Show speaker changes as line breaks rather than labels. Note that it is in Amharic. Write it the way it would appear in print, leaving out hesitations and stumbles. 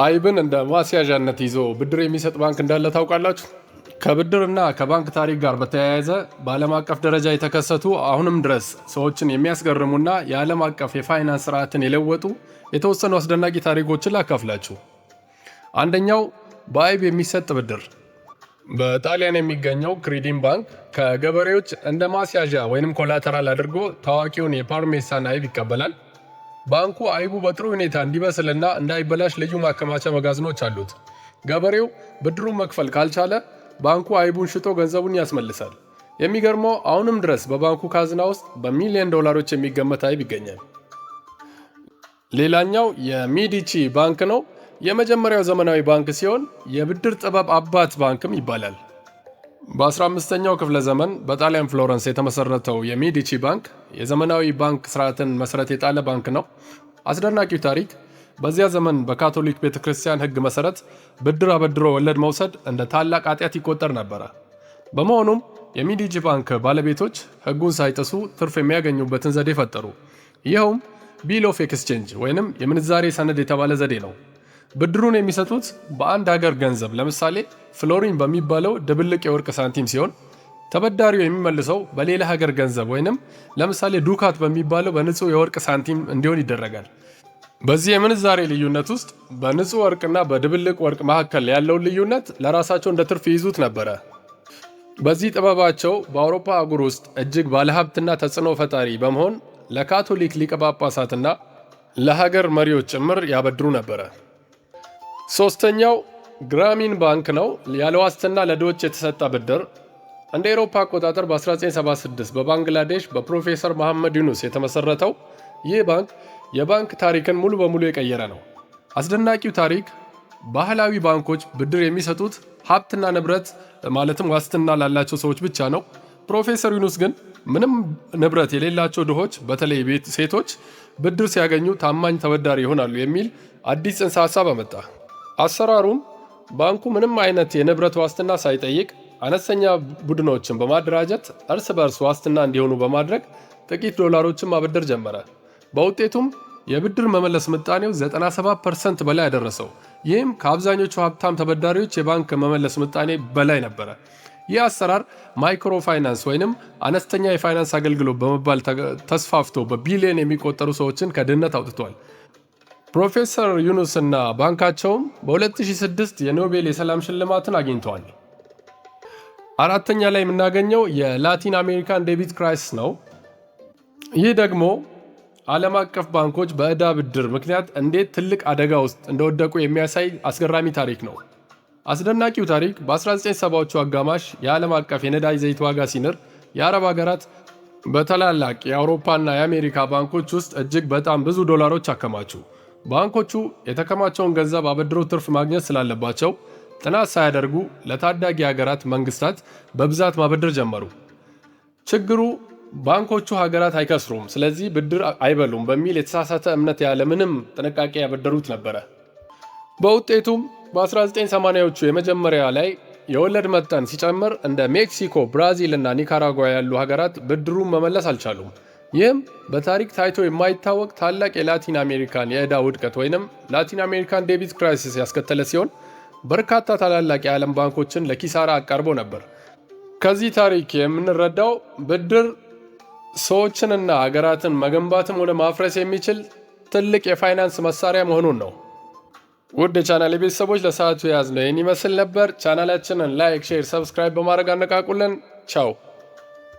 አይብን እንደ ማስያዣነት ይዞ ብድር የሚሰጥ ባንክ እንዳለ ታውቃላችሁ? ከብድርና ከባንክ ታሪክ ጋር በተያያዘ በዓለም አቀፍ ደረጃ የተከሰቱ አሁንም ድረስ ሰዎችን የሚያስገርሙና የዓለም አቀፍ የፋይናንስ ስርዓትን የለወጡ የተወሰኑ አስደናቂ ታሪኮችን ላካፍላችሁ። አንደኛው በአይብ የሚሰጥ ብድር። በጣሊያን የሚገኘው ክሬዲም ባንክ ከገበሬዎች እንደ ማስያዣ ወይም ኮላተራል አድርጎ ታዋቂውን የፓርሜሳን አይብ ይቀበላል። ባንኩ አይቡ በጥሩ ሁኔታ እንዲበስልና እንዳይበላሽ ልዩ ማከማቻ መጋዘኖች አሉት። ገበሬው ብድሩን መክፈል ካልቻለ ባንኩ አይቡን ሽጦ ገንዘቡን ያስመልሳል። የሚገርመው አሁንም ድረስ በባንኩ ካዝና ውስጥ በሚሊዮን ዶላሮች የሚገመት አይብ ይገኛል። ሌላኛው የሚዲቺ ባንክ ነው። የመጀመሪያው ዘመናዊ ባንክ ሲሆን የብድር ጥበብ አባት ባንክም ይባላል። በ15ኛው ክፍለ ዘመን በጣሊያን ፍሎረንስ የተመሰረተው የሚዲቺ ባንክ የዘመናዊ ባንክ ስርዓትን መሰረት የጣለ ባንክ ነው። አስደናቂው ታሪክ በዚያ ዘመን በካቶሊክ ቤተክርስቲያን ሕግ መሰረት ብድር አበድሮ ወለድ መውሰድ እንደ ታላቅ ኃጢአት ይቆጠር ነበረ። በመሆኑም የሚዲቺ ባንክ ባለቤቶች ሕጉን ሳይጥሱ ትርፍ የሚያገኙበትን ዘዴ ፈጠሩ። ይኸውም ቢል ኦፍ ኤክስቼንጅ ወይንም የምንዛሬ ሰነድ የተባለ ዘዴ ነው። ብድሩን የሚሰጡት በአንድ ሀገር ገንዘብ ለምሳሌ ፍሎሪን በሚባለው ድብልቅ የወርቅ ሳንቲም ሲሆን ተበዳሪው የሚመልሰው በሌላ ሀገር ገንዘብ ወይንም ለምሳሌ ዱካት በሚባለው በንጹህ የወርቅ ሳንቲም እንዲሆን ይደረጋል። በዚህ የምንዛሬ ልዩነት ውስጥ በንጹህ ወርቅና በድብልቅ ወርቅ መካከል ያለውን ልዩነት ለራሳቸው እንደ ትርፍ ይይዙት ነበረ። በዚህ ጥበባቸው በአውሮፓ አህጉር ውስጥ እጅግ ባለሀብትና ተጽዕኖ ፈጣሪ በመሆን ለካቶሊክ ሊቀ ጳጳሳትና ለሀገር መሪዎች ጭምር ያበድሩ ነበረ። ሶስተኛው ግራሚን ባንክ ነው። ያለ ዋስትና ለድሆች የተሰጠ ብድር። እንደ አውሮፓ አቆጣጠር በ1976 በባንግላዴሽ በፕሮፌሰር መሐመድ ዩኑስ የተመሰረተው ይህ ባንክ የባንክ ታሪክን ሙሉ በሙሉ የቀየረ ነው። አስደናቂው ታሪክ ባህላዊ ባንኮች ብድር የሚሰጡት ሀብትና ንብረት ማለትም ዋስትና ላላቸው ሰዎች ብቻ ነው። ፕሮፌሰር ዩኑስ ግን ምንም ንብረት የሌላቸው ድሆች በተለይ ሴቶች ብድር ሲያገኙ ታማኝ ተበዳሪ ይሆናሉ የሚል አዲስ ጽንሰ ሀሳብ አመጣ። አሰራሩም ባንኩ ምንም አይነት የንብረት ዋስትና ሳይጠይቅ አነስተኛ ቡድኖችን በማደራጀት እርስ በርስ ዋስትና እንዲሆኑ በማድረግ ጥቂት ዶላሮችን ማበደር ጀመረ። በውጤቱም የብድር መመለስ ምጣኔው 97% በላይ ያደረሰው። ይህም ከአብዛኞቹ ሀብታም ተበዳሪዎች የባንክ መመለስ ምጣኔ በላይ ነበረ። ይህ አሰራር ማይክሮ ፋይናንስ ወይንም አነስተኛ የፋይናንስ አገልግሎት በመባል ተስፋፍቶ በቢሊዮን የሚቆጠሩ ሰዎችን ከድህነት አውጥቷል። ፕሮፌሰር ዩኑስ እና ባንካቸውም በ2006 የኖቤል የሰላም ሽልማትን አግኝተዋል። አራተኛ ላይ የምናገኘው የላቲን አሜሪካን ዴቢት ክራይሲስ ነው። ይህ ደግሞ ዓለም አቀፍ ባንኮች በዕዳ ብድር ምክንያት እንዴት ትልቅ አደጋ ውስጥ እንደወደቁ የሚያሳይ አስገራሚ ታሪክ ነው። አስደናቂው ታሪክ በ1970ዎቹ አጋማሽ የዓለም አቀፍ የነዳጅ ዘይት ዋጋ ሲንር የአረብ ሀገራት በታላላቅ የአውሮፓና የአሜሪካ ባንኮች ውስጥ እጅግ በጣም ብዙ ዶላሮች አከማቹ። ባንኮቹ የተከማቸውን ገንዘብ አበድረው ትርፍ ማግኘት ስላለባቸው ጥናት ሳያደርጉ ለታዳጊ ሀገራት መንግስታት በብዛት ማበደር ጀመሩ። ችግሩ ባንኮቹ ሀገራት አይከስሩም፣ ስለዚህ ብድር አይበሉም በሚል የተሳሳተ እምነት ያለ ምንም ጥንቃቄ ያበደሩት ነበረ። በውጤቱም በ1980ዎቹ የመጀመሪያ ላይ የወለድ መጠን ሲጨምር እንደ ሜክሲኮ፣ ብራዚል እና ኒካራጓ ያሉ ሀገራት ብድሩን መመለስ አልቻሉም። ይህም በታሪክ ታይቶ የማይታወቅ ታላቅ የላቲን አሜሪካን የዕዳ ውድቀት ወይንም ላቲን አሜሪካን ዴቢት ክራይሲስ ያስከተለ ሲሆን በርካታ ታላላቅ የዓለም ባንኮችን ለኪሳራ አቃርቦ ነበር። ከዚህ ታሪክ የምንረዳው ብድር ሰዎችንና ሀገራትን መገንባትም ሆነ ማፍረስ የሚችል ትልቅ የፋይናንስ መሳሪያ መሆኑን ነው። ውድ የቻናል ቤተሰቦች ለሰዓቱ የያዝነው ይህን ይመስል ነበር። ቻናላችንን ላይክ፣ ሼር፣ ሰብስክራይብ በማድረግ አነቃቁልን። ቻው።